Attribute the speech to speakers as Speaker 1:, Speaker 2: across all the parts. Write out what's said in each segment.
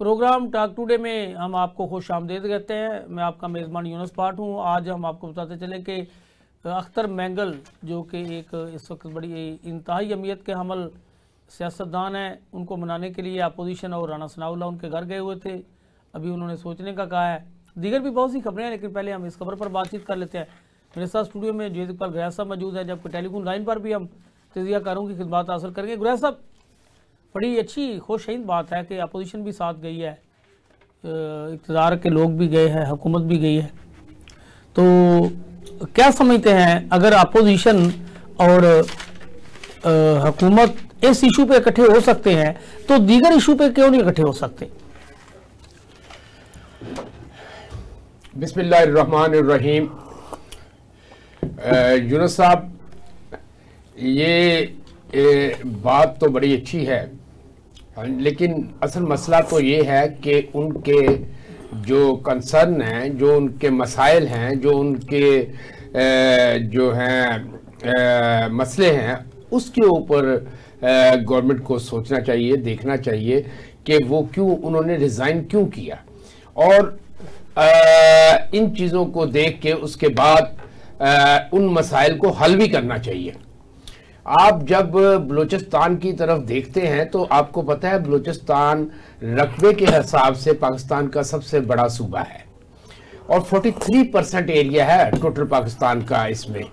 Speaker 1: Programme talk today में हम आपको खुश आमदीद कहते हैं। मैं आपका मेज़बान यूनुस पाठ हूँ। आज हम आपको बताते चलें कि अख्तर मैंगल जो कि एक इस वक्त बड़ी इंतहाई अहमियत के हमल सियासतदान हैं, उनको मनाने के लिए अपोजिशन और राना सनाउल्लाह उनके घर गए हुए थे। अभी उन्होंने सोचने का कहा है। दीगर भी बहुत सी खबरें हैं, लेकिन पहले हम इस खबर पर बातचीत कर लेते हैं। मेरे साथ स्टूडियो में जुनैद इकबाल गुरैश साहब मौजूद है, जबकि टेलीफोन लाइन पर भी हम तजियाकारों की खिदमत हासिल करेंगे। गुरैश साहब, बड़ी अच्छी खुशहाल बात है कि अपोजिशन भी साथ गई है, इक़्तिदार के लोग भी गए हैं, हुकूमत भी गई है। तो क्या समझते हैं, अगर अपोजिशन और हुकूमत इस इशू पे इकट्ठे हो सकते हैं तो दीगर इशू पे क्यों नहीं इकट्ठे हो सकते?
Speaker 2: बिस्मिल्लाहिर्रहमानिर्रहीम। यूनुस साहब, ये बात तो बड़ी अच्छी है, लेकिन असल मसला तो ये है कि उनके जो कंसर्न हैं, जो उनके मसाइल हैं, जो उनके जो हैं मसले हैं, उसके ऊपर गवर्नमेंट को सोचना चाहिए, देखना चाहिए कि वो क्यों उन्होंने रिज़ाइन क्यों किया, और इन चीज़ों को देख के उसके बाद उन मसाइल को हल भी करना चाहिए। आप जब बलूचिस्तान की तरफ देखते हैं तो आपको पता है बलूचिस्तान रकबे के हिसाब से पाकिस्तान का सबसे बड़ा सूबा है और 43% एरिया है टोटल पाकिस्तान का इसमें,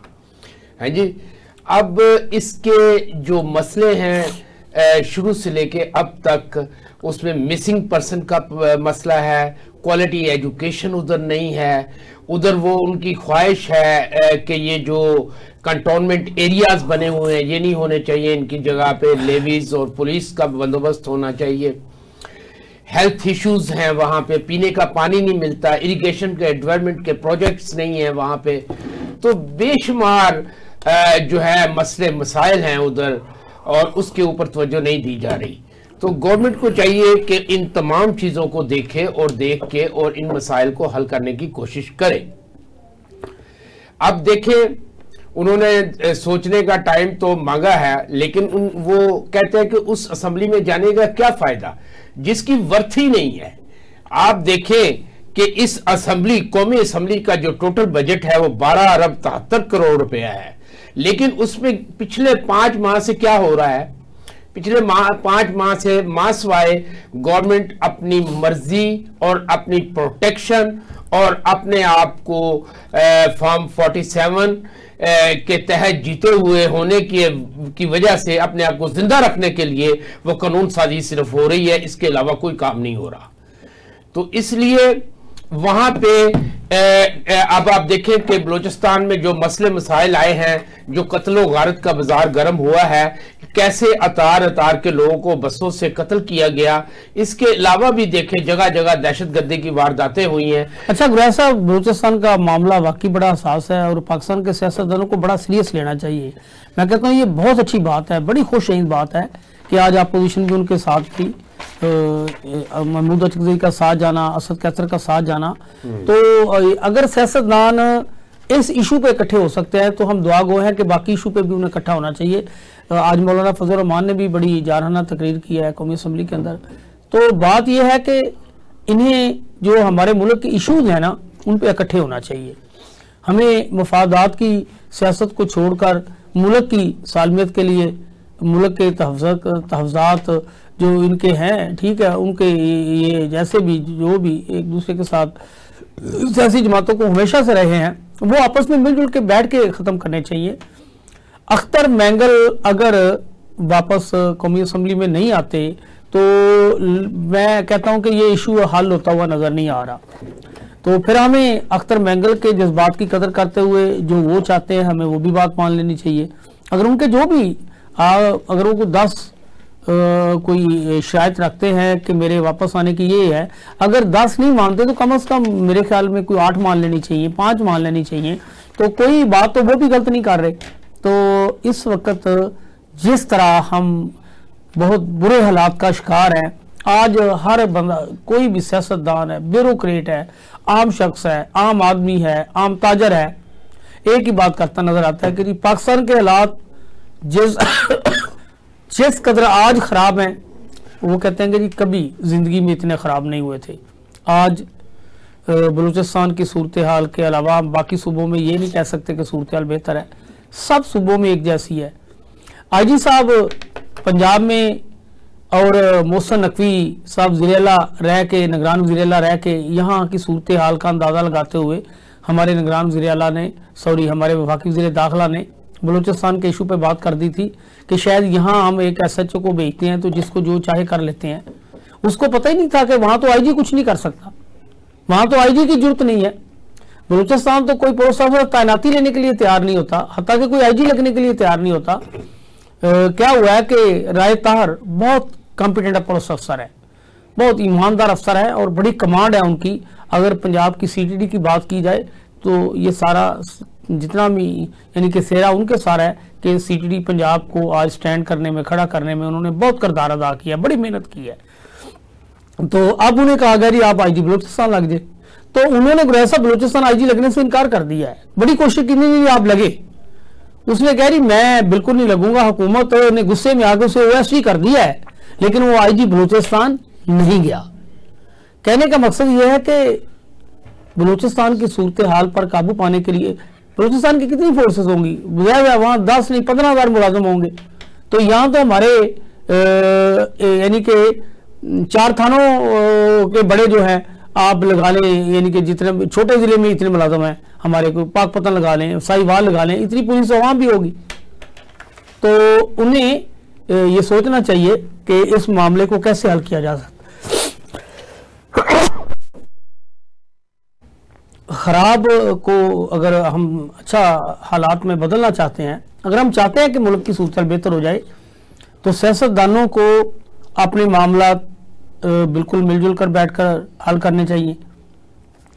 Speaker 2: है जी। अब इसके जो मसले हैं शुरू से लेके अब तक, उसमें मिसिंग पर्सन का मसला है, क्वालिटी एजुकेशन उधर नहीं है, उधर वो उनकी ख्वाहिश है कि ये जो कंटोनमेंट एरियाज बने हुए हैं ये नहीं होने चाहिए, इनकी जगह पे लेवीज और पुलिस का बंदोबस्त होना चाहिए। हेल्थ इश्यूज हैं वहाँ पे, पीने का पानी नहीं मिलता, इरिगेशन के एनवायरनमेंट के प्रोजेक्ट्स नहीं है वहाँ पे, तो बेशुमार जो है मसले मसाइल हैं उधर, और उसके ऊपर तवज्जो नहीं दी जा रही। तो गवर्नमेंट को चाहिए कि इन तमाम चीज़ों को देखे और देख के और इन मसाइल को हल करने की कोशिश करे। अब देखें, उन्होंने सोचने का टाइम तो मांगा है, लेकिन वो कहते हैं कि उस असेंबली में जाने का क्या फ़ायदा जिसकी वर्थ ही नहीं है। आप देखें कि इस असेंबली, कौमी असेंबली का जो टोटल बजट है वो 12 अरब 73 करोड़ रुपया है, लेकिन उसमें पिछले 5 माह से क्या हो रहा है? पिछले 5 माह से मासवाए गवर्नमेंट अपनी मर्जी और अपनी प्रोटेक्शन और अपने आप को फॉर्म 47 के तहत जीते हुए होने की वजह से अपने आप को जिंदा रखने के लिए वो कानून साजी सिर्फ हो रही है, इसके अलावा कोई काम नहीं हो रहा। तो इसलिए वहां पे अब आप देखें कि बलूचिस्तान में जो मसले मसाइल आए हैं, जो कत्लो गारत का बाजार गर्म हुआ है, कैसे अतार के लोगों को बसों से कत्ल किया गया, इसके अलावा भी देखें जगह जगह दहशतगर्दी की वारदातें हुई हैं।
Speaker 1: अच्छा गुरैश साहब, बलूचिस्तान का मामला वाकई बड़ा हसास है और पाकिस्तान के सियासतदानों को बड़ा सीरियस लेना चाहिए। मैं कहता हूँ ये बहुत अच्छी बात है, बड़ी खुशहाल बात है कि आज अपोजिशन भी उनके साथ थी, महमूद अचकज़ई का साथ जाना, असद कैसर का साथ जाना। तो अगर सियासतदान इस इशू पे इकट्ठे हो सकते हैं तो हम दुआ गो हैं कि बाकी इशू पे भी उन्हें इकट्ठा होना चाहिए। आज मौलाना फजल रहमान ने भी बड़ी जारहाना तकरीर की है कौमी असम्बली के अंदर। तो बात यह है कि इन्हें जो हमारे मुल्क के इशूज हैं ना, उन पे इकट्ठे होना चाहिए। हमें मफादात की सियासत को छोड़कर मुल्क की सालमियत के लिए, मुल्क के तहफ़्ज़ात जो इनके हैं, ठीक है, उनके ये जैसे भी जो भी एक दूसरे के साथ सियासी जमातों को हमेशा से रहे हैं, वो आपस में मिलजुल के बैठ के ख़त्म करने चाहिए। अख्तर मैंगल अगर वापस कौमी असम्बली में नहीं आते तो मैं कहता हूं कि ये इशू हल होता हुआ नज़र नहीं आ रहा। तो फिर हमें अख्तर मैंगल के जज्बात की कदर करते हुए जो वो चाहते हैं हमें वो भी बात मान लेनी चाहिए। अगर उनके जो भी अगर वो 10 कोई शिकायत रखते हैं कि मेरे वापस आने की ये है, अगर 10 नहीं मानते तो कम से कम मेरे ख्याल में कोई 8 मान लेनी चाहिए, 5 मान लेनी चाहिए। तो कोई बात तो वो भी गलत नहीं कर रहे। तो इस वक्त जिस तरह हम बहुत बुरे हालात का शिकार हैं, आज हर बंदा, कोई भी सियासतदान है, ब्यूरोक्रेट है, आम शख्स है, आम आदमी है, आम ताजर है, एक ही बात करता नजर आता है कि पाकिस्तान के हालात जिस कदर आज खराब हैं वो कहते हैं कि जी कभी ज़िंदगी में इतने ख़राब नहीं हुए थे। आज बलूचिस्तान की सूरत हाल के अलावा बाकी सूबों में ये नहीं कह सकते कि सूरत हाल बेहतर है, सब सूबों में एक जैसी है। आईजी साहब पंजाब में और मोहसिन नकवी साहब ज़िला रह के, निगरान ज़िला रह के यहाँ की सूरत हाल का अंदाज़ा लगाते हुए हमारे निगरान ज़िला ने, हमारे वफाकी वज़ीर दाखिला ने बलूचिस्तान के इशू पे बात कर दी थी कि शायद यहाँ हम एक SHO को भेजते हैं तो जिसको जो चाहे कर लेते हैं। उसको पता ही नहीं था कि वहाँ तो IG कुछ नहीं कर सकता, वहाँ तो IG की जरूरत नहीं है। बलूचिस्तान तो कोई पुलिस ऑफिसर तैनाती लेने के लिए तैयार नहीं होता, हत्ता कि कोई IG लगने के लिए तैयार नहीं होता। क्या हुआ है कि राय ताहर बहुत कॉम्पिटेंट पुलिस अफसर है, बहुत ईमानदार अफसर है और बड़ी कमांड है उनकी। अगर पंजाब की CTD की बात की जाए तो ये सारा जितना भी यानी कि सेरा उनके सारा है कि CTD पंजाब को आज स्टैंड करने में, खड़ा करने में उन्होंने बहुत किरदार अदा किया, बड़ी मेहनत की है। तो अब उन्हें कहा गया जी आप IG बलूचिस्तान लग जाए, तो उन्होंने गुरैसा बलूचिस्तान IG लगने से इनकार कर दिया है। बड़ी कोशिश की नहीं आप लगे, उसने कह रही मैं बिल्कुल नहीं लगूंगा। हुकूमत ने गुस्से में आके उसे OSD कर दिया है, लेकिन वो IG बलूचिस्तान नहीं गया। कहने का मकसद यह है कि बलूचिस्तान की सूरत हाल पर काबू पाने के लिए बलूचिस्तान की कितनी फोर्सेस होंगी, वहाँ 10 नहीं 15,000 मुलाजिम होंगे। तो यहाँ तो हमारे यानी कि 4 थानों के बड़े जो हैं आप लगा लें, यानी कि जितने छोटे जिले में इतने मुलाजिम हैं हमारे को, पाकपतन लगा लें, साहिवाल लगा लें, इतनी पुलिस वहाँ भी होगी। तो उन्हें ये सोचना चाहिए कि इस मामले को कैसे हल किया जा सकता। खराब को अगर हम अच्छा हालात में बदलना चाहते हैं, अगर हम चाहते हैं कि मुल्क की सूरत बेहतर हो जाए, तो सियासतदानों को अपने मामला बिल्कुल मिलजुल कर बैठकर हल करने चाहिए।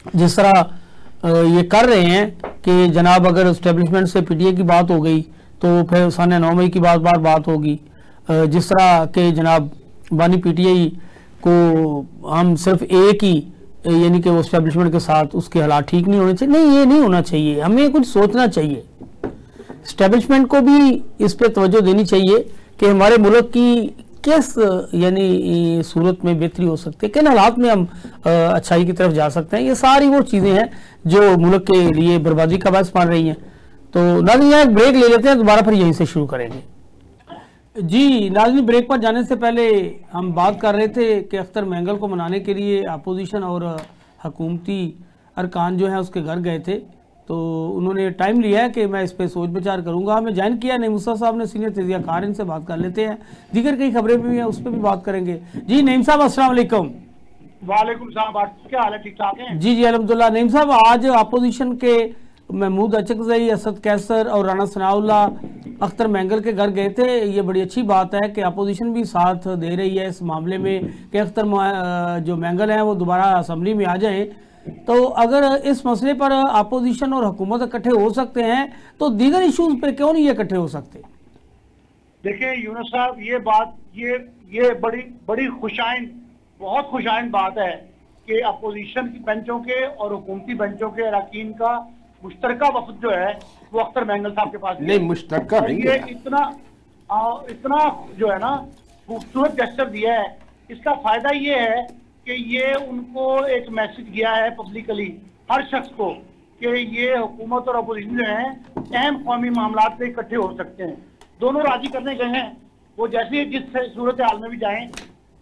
Speaker 1: जिस तरह ये कर रहे हैं कि जनाब अगर एस्टेब्लिशमेंट से PTA की बात हो गई तो फिर सन 9 मई की बात होगी। जिस तरह के जनाब बानी PTI को हम सिर्फ एक ही यानी कि वो एस्टेब्लिशमेंट के साथ उसके हालात ठीक नहीं होने चाहिए, नहीं ये नहीं होना चाहिए, हमें कुछ सोचना चाहिए। एस्टेब्लिशमेंट को भी इस पे तवज्जो देनी चाहिए कि हमारे मुल्क की किस यानी सूरत में बेहतरी हो सकती है, किन हालात में हम अच्छाई की तरफ जा सकते हैं। ये सारी वो चीज़ें हैं जो मुल्क के लिए बर्बादी का बायस बन रही हैं। तो नाज़रीन यहाँ एक ब्रेक ले लेते हैं, दोबारा फिर यहीं से शुरू करेंगे। जी नाज़रीन, ब्रेक पर जाने से पहले हम बात कर रहे थे कि अख्तर मैंगल को मनाने के लिए अपोजिशन और हुकूमती अरकान जो है उसके घर गए थे। तो उन्होंने टाइम लिया है कि मैं इस पर सोच विचार करूंगा। हमें ज्वाइन किया नईम मूसा साहब ने, सीनियर तजियाकार, इनसे बात कर लेते हैं। दीगर कई खबरें भी हैं उस पर भी बात करेंगे। जी नईम साहब अस्सलाम वालेकुम।
Speaker 3: वालेकुम सलाम, क्या हाल है, ठीक ठाक हैं?
Speaker 1: जी अल्हम्दुलिल्लाह। नईम साहब, आज अपोजिशन के महमूद अचकज़ई, असद कैसर और राना सनाउल्लाह अख्तर मैंगल के घर गए थे। ये बड़ी अच्छी बात है कि अपोजिशन भी साथ दे रही है इस मामले में कि अख्तर जो मैंगल हैं वो दोबारा असम्बली में आ जाएं। तो अगर इस मसले पर अपोजिशन और हुकूमत इकट्ठे हो सकते हैं तो दीगर इशूज पे क्यों नहीं ये इकट्ठे हो सकते?
Speaker 3: देखिए यूनुस साहब, ये बात ये बड़ी खुशाइन, बहुत खुशाइन बात है कि अपोजिशन की बेंचों के और हुकूमती बेंचों के अरकान का मुश्तरका वफद जो है वो अख्तर मैंगल साहब के पास
Speaker 2: नहीं, मुश्तरका नहीं,
Speaker 3: ये इतना जो है ना खूबसूरत जेस्चर दिया है। इसका फायदा ये है कि ये उनको एक मैसेज गया है पब्लिकली हर शख्स को कि ये हुकूमत और अपोजिशन जो है अहम कौमी मामला पे इकट्ठे हो सकते हैं। दोनों राजी करने गए हैं, वो जैसे जिस सूरत हाल में भी जाएं,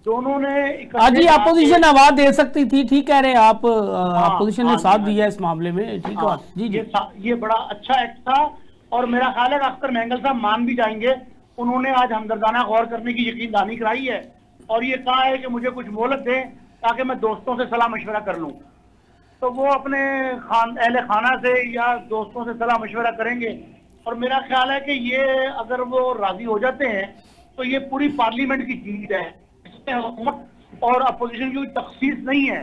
Speaker 3: दोनों ने
Speaker 1: आज ही अपोजिशन आवाज दे सकती थी। ठीक कह रहे हैं आप, अपोजिशन ने साथ दिया इस मामले में। ठीक है जी,
Speaker 3: ये बड़ा अच्छा एक्ट था और मेरा ख्याल है कि अख्तर मैंगल साहब मान भी जाएंगे। उन्होंने आज हमदर्दाना गौर करने की यकीन दहानी कराई है और ये कहा है कि मुझे कुछ मोहलत दें ताकि मैं दोस्तों से सलाह मशवरा कर लूं। तो वो अपने अहले खाना से या दोस्तों से सलाह मशवरा करेंगे और मेरा ख्याल है कि ये अगर वो राजी हो जाते हैं तो ये पूरी पार्लियामेंट की जीत है। इसमें हुकूमत और अपोजिशन की कोई तखसीस नहीं है,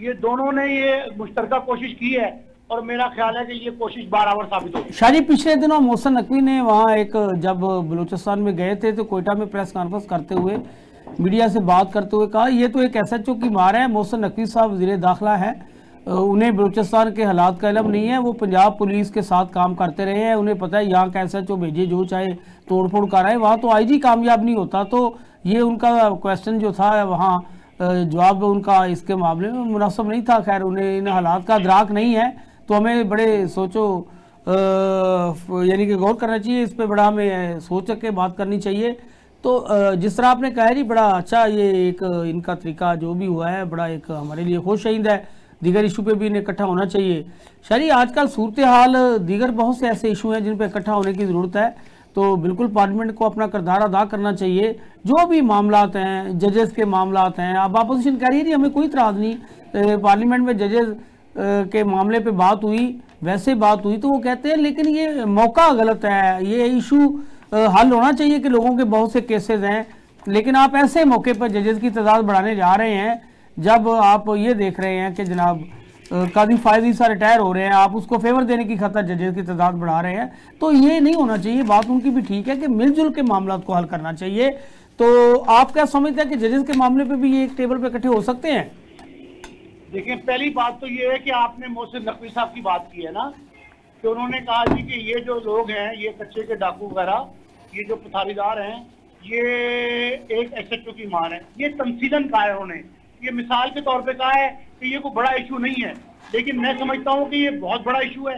Speaker 3: ये दोनों ने ये मुश्तरका कोशिश की है और मेरा ख्याल है कि ये कोशिश बराबर साबित होगी।
Speaker 1: शादी पिछले दिनों मोहसिन नकवी ने वहाँ एक जब बलूचिस्तान में गए थे तो कोयटा में प्रेस कॉन्फ्रेंस करते हुए मीडिया से बात करते हुए कहा ये तो एक SHO की मार है। मोहसिन नकवी साहब वज़ीर दाखिला है, उन्हें बलूचिस्तान के हालात का इल्म नहीं है, वो पंजाब पुलिस के साथ काम करते रहे हैं, उन्हें पता है यहाँ का SHO भेजे जो चाहे तोड़ फोड़ कर आए, वहाँ तो IG कामयाब नहीं होता। तो ये उनका क्वेश्चन जो था वहाँ जवाब उनका इसके मामले में मुनासिब नहीं था। खैर उन्हें इन हालात का अदराक नहीं है, तो हमें बड़े सोचो यानी कि गौर करना चाहिए इस पे, बड़ा हमें सोच के बात करनी चाहिए। तो जिस तरह आपने कहा जी, बड़ा अच्छा ये एक इनका तरीका जो भी हुआ है, बड़ा एक हमारे लिए खुशआइंद है। दीगर इशू पे भी इन्हें इकट्ठा होना चाहिए। शायरी आजकल सूरत हाल दीगर बहुत से ऐसे इशू हैं जिन पर इकट्ठा होने की ज़रूरत है, तो बिल्कुल पार्लियामेंट को अपना किरदार अदा करना चाहिए। जो भी मामलात हैं, जजेस के मामलात हैं, अब अपोजिशन कह रही है जी हमें कोई इतराज़ नहीं, पार्लियामेंट में जजेस के मामले पे बात हुई, वैसे बात हुई, तो वो कहते हैं लेकिन ये मौका गलत है, ये इशू हल होना चाहिए कि लोगों के बहुत से केसेस हैं, लेकिन आप ऐसे मौके पर जजेस की तादाद बढ़ाने जा रहे हैं जब आप ये देख रहे हैं कि जनाब काजी फायद ईसा रिटायर हो रहे हैं, आप उसको फेवर देने की खातिर जजेस की तादाद बढ़ा रहे हैं, तो ये नहीं होना चाहिए। बात उनकी भी ठीक है कि मिलजुल के मामला को हल करना चाहिए। तो आप क्या समझते हैं कि जजेस के मामले पे भी ये एक टेबल पे इकट्ठे हो सकते हैं?
Speaker 3: देखिए, पहली बात तो ये है कि आपने मोहसिन नकवी साहब की बात की है ना, कि उन्होंने कहा जी कि ये जो लोग हैं, ये कच्चे के डाकू वगैरह, ये जो पथारीदार हैं, ये एक SHO की मान है। ये तमसीलन कहा है उन्होंने, ये मिसाल के तौर पे कहा है कि ये कोई बड़ा इशू नहीं है, लेकिन मैं समझता हूँ कि ये बहुत बड़ा इशू है।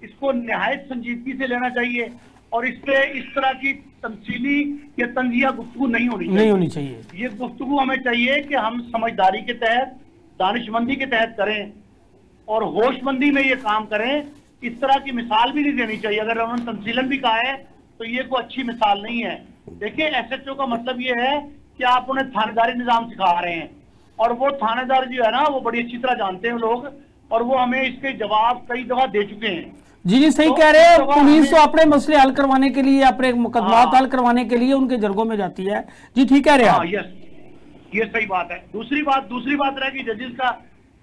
Speaker 3: इसको निहायत संजीदगी से लेना चाहिए और इस पे इस तरह की तमसीली या तंजिया गुफ्तगू नहीं होनी चाहिए। ये गुफ्तगू हमें चाहिए कि हम समझदारी के तहत, दानिशमंदी के तहत करें और होशमंदी में ये काम करें। इस तरह की मिसाल भी नहीं देनी चाहिए। अगर उन्होंने तमसीलन भी कहा है तो ये कोई अच्छी मिसाल नहीं है। देखिए, SHO का मतलब ये है कि आप उन्हें थानेदारी निजाम सिखा रहे हैं, और वो थानेदार जो है ना, वो बड़ी अच्छी तरह जानते हैं लोग, और वो हमें इसके जवाब कई दफा दे चुके हैं।
Speaker 1: जी सही कह रहे हैं। पुलिस तो अपने मसले हल करवाने के लिए, अपने मुकदमात हल करवाने के लिए उनके जरगों में जाती है। जी ठीक कह रहे हैं।
Speaker 3: यस, ये सही बात है। दूसरी बात रहेगी जजेस का,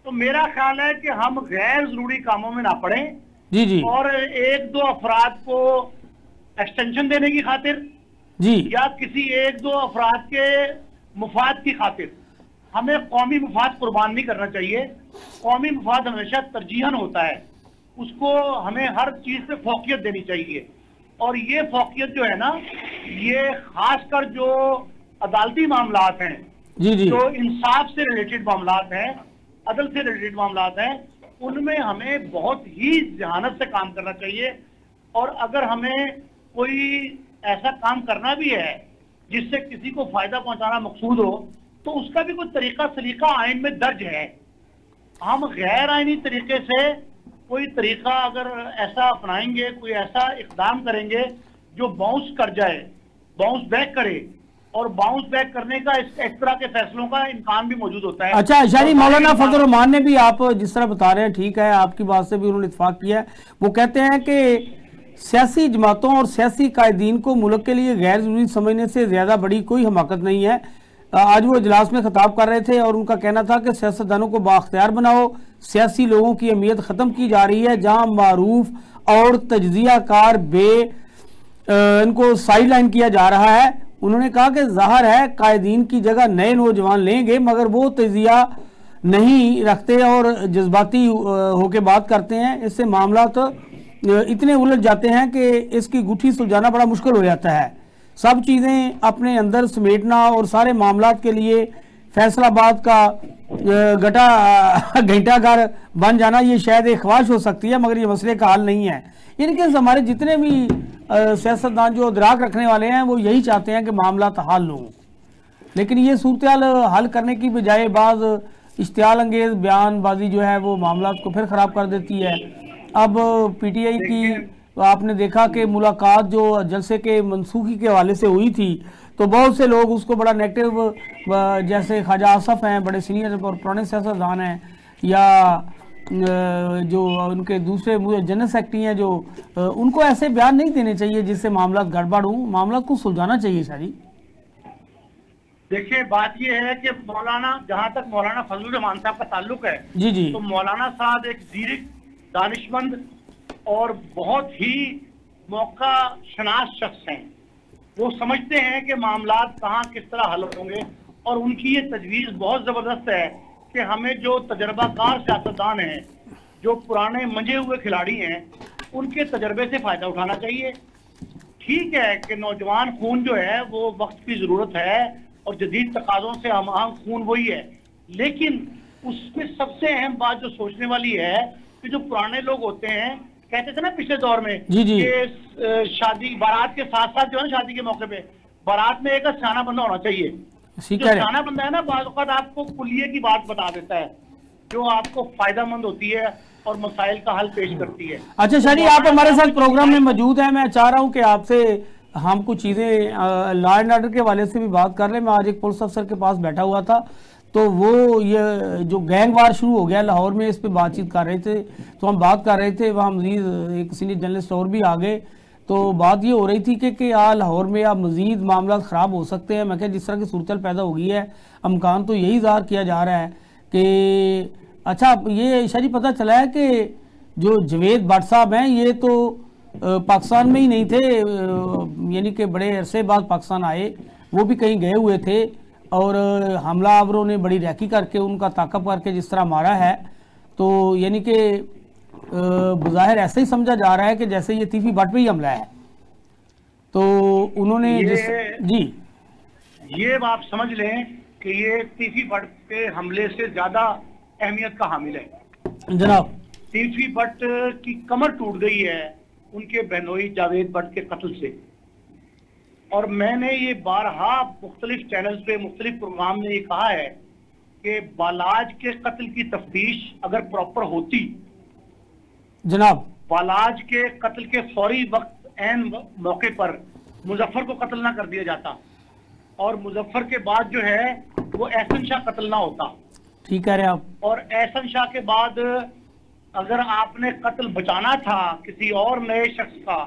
Speaker 3: तो मेरा ख्याल है कि हम गैर जरूरी कामों में ना पड़ें
Speaker 1: जी
Speaker 3: और एक दो अफराद को एक्सटेंशन देने की खातिर
Speaker 1: जी, या
Speaker 3: किसी एक दो अफराद के मुफाद की खातिर हमें कौमी मुफाद कुर्बान नहीं करना चाहिए। कौमी मुफाद हमेशा तरजीहन होता है, उसको हमें हर चीज पे फौकियत देनी चाहिए। और ये फौकियत जो है ना, ये खासकर जो अदालती मामलात हैं, जो इंसाफ से रिलेटेड मामलात हैं, अदल से रिलेटेड मामलात हैं, उनमें हमें बहुत ही ज़हानत से काम करना चाहिए। और अगर हमें कोई ऐसा काम करना भी है जिससे किसी को फायदा पहुंचाना मकसूद हो, तो उसका भी कोई तरीका सलीका आइन में दर्ज है। हम गैर आइनी तरीके से कोई तरीका अगर ऐसा अपनाएंगे, कोई ऐसा इकदाम करेंगे जो बाउंस कर जाए, बाउंस बैक करे, और बाउंस बैक करने का इस तरह के फैसलों का इम्कान भी मौजूद होता है।
Speaker 1: अच्छा शायरी मौलाना फजल रहमान ने भी, आप जिस तरह बता रहे हैं ठीक है, आपकी बात से भी उन्होंने इत्तेफाक किया है। वो कहते हैं कि सियासी जमातों और सियासी कायदीन को मुल्क के लिए गैर जरूरी समझने से ज्यादा बड़ी कोई हमाकत नहीं है। आज वो इजलास में खिताब कर रहे थे और उनका कहना था कि सियासतदानों को बाख्तियार बनाओ, सियासी लोगों की अहमियत खत्म की जा रही है, जहां मारूफ और तजजिया कार इनको साइड लाइन किया जा रहा है। उन्होंने कहा कि जाहिर है कायदीन की जगह नए नौजवान लेंगे, मगर वो तजिया नहीं रखते और जज्बाती होके बात करते हैं। इससे मामला तो इतने उलझ जाते हैं कि इसकी गुत्थी सुलझाना बड़ा मुश्किल हो जाता है। सब चीज़ें अपने अंदर समेटना और सारे मामलात के लिए फैसलाबाद का घंटाघर बन जाना, ये शायद एक ख्वाहिश हो सकती है, मगर ये मसले का हल नहीं है। इनके हमारे जितने भी सियासतदान जो इदराक रखने वाले हैं, वो यही चाहते हैं कि मामला हल हों, लेकिन ये सूरत हल करने की बजाय बाज़ इश्तियाल अंगेज बयानबाजी जो है वो मामला को फिर ख़राब कर देती है। अब PTI की आपने देखा कि मुलाकात जो जलसे के मनसूखी के हवाले से हुई थी, तो बहुत से लोग उसको बड़ा नेगेटिव, जैसे ख्वाजा आसफ हैं, बड़े सीनियर और पुराने सियासतदान हैं, या जो उनके दूसरे जनरल सेक्रेटरी हैं, जो उनको ऐसे बयान नहीं देने चाहिए जिससे मामला गड़बड़ हो। मामला को सुलझाना चाहिए सारी।
Speaker 3: देखिए, बात ये है कि मौलाना, जहां तक मौलाना फजलुर रहमान साहब का ताल्लुक है,
Speaker 1: जी
Speaker 3: तो मौलाना साहब एक ज़ीरिक, दानिशमंद और बहुत ही मौका शनास शख्स हैं। वो समझते हैं कि मामलात कहाँ किस तरह हल होंगे, और उनकी ये तजवीज़ बहुत ज़बरदस्त है कि हमें जो तजर्बाकार सियासतदान हैं, जो पुराने मंजे हुए खिलाड़ी हैं, उनके तजर्बे से फ़ायदा उठाना चाहिए। ठीक है कि नौजवान खून जो है वो वक्त की ज़रूरत है, और जदीद तकाजों से हम खून वही है। लेकिन उसमें सबसे अहम बात जो सोचने वाली है कि जो पुराने लोग होते हैं, कहते थे ना पिछले दौर में कि शादी बारात के साथ साथ जो है शादी के मौके पे बारात में एक सियाना बंदा होना चाहिए। जो सियाना बंदा है ना बाज़ औक़ात आपको कुलिये की बात बता देता है जो आपको फायदेमंद होती है और मसाइल का हल पेश करती है।
Speaker 1: अच्छा शादी, आप हमारे साथ प्रोग्राम में मौजूद हैं। मैं चाह रहा हूं कि आपसे हम कुछ चीज़ें लॉ एंड ऑर्डर के हवाले से भी बात कर लें। मैं आज एक पुलिस अफसर के पास बैठा हुआ था, तो वो ये जो गैंग वार शुरू हो गया लाहौर में, इस पे बातचीत कर रहे थे। तो हम बात कर रहे थे, वहाँ मजीद एक सीनियर जर्नलिस्ट और भी आ गए। तो बात ये हो रही थी कि लाहौर में अब मजीद मामला ख़राब हो सकते हैं। मैं क्या जिस तरह की सूरत पैदा हो गई है, अमकान तो यही ज़ाहिर किया जा रहा है कि अच्छा ये शायद पता चला है कि जो जवेद भट्ट साहब हैं ये तो पाकिस्तान में ही नहीं थे, यानी कि बड़े अरसे बाद पाकिस्तान आए, वो भी कहीं गए हुए थे और हमलावरों ने बड़ी रैकी करके उनका ताकब करके जिस तरह मारा है, तो यानी कि बज़ाहिर ऐसे ही समझा जा रहा है कि जैसे ये तीफी भट्ट पे ही हमला है। तो उन्होंने जी
Speaker 3: ये आप समझ लें कि ये तीफी भट्ट के हमले से ज्यादा अहमियत का हामिल है
Speaker 1: जनाब।
Speaker 3: तीफी भट्ट की कमर टूट गई है उनके बहनोई जावेद भट्ट के कत्ल से, और मैंने ये बारहा मुख्तलिफ चैनल्स पे मुख्तलिफ प्रोग्राम में ये कहा है कि बालाज के कत्ल की तफ्तीश अगर प्रॉपर होती
Speaker 1: जनाब,
Speaker 3: बालाज के कत्ल के फौरी वक्त एन मौके पर मुजफ्फर को कत्ल ना कर दिया जाता और मुजफ्फर के बाद जो है वो एहसन शाह कत्ल ना होता।
Speaker 1: ठीक कह रहे हैं आप।
Speaker 3: और एहसन शाह के बाद अगर आपने कत्ल बचाना था किसी और नए शख्स का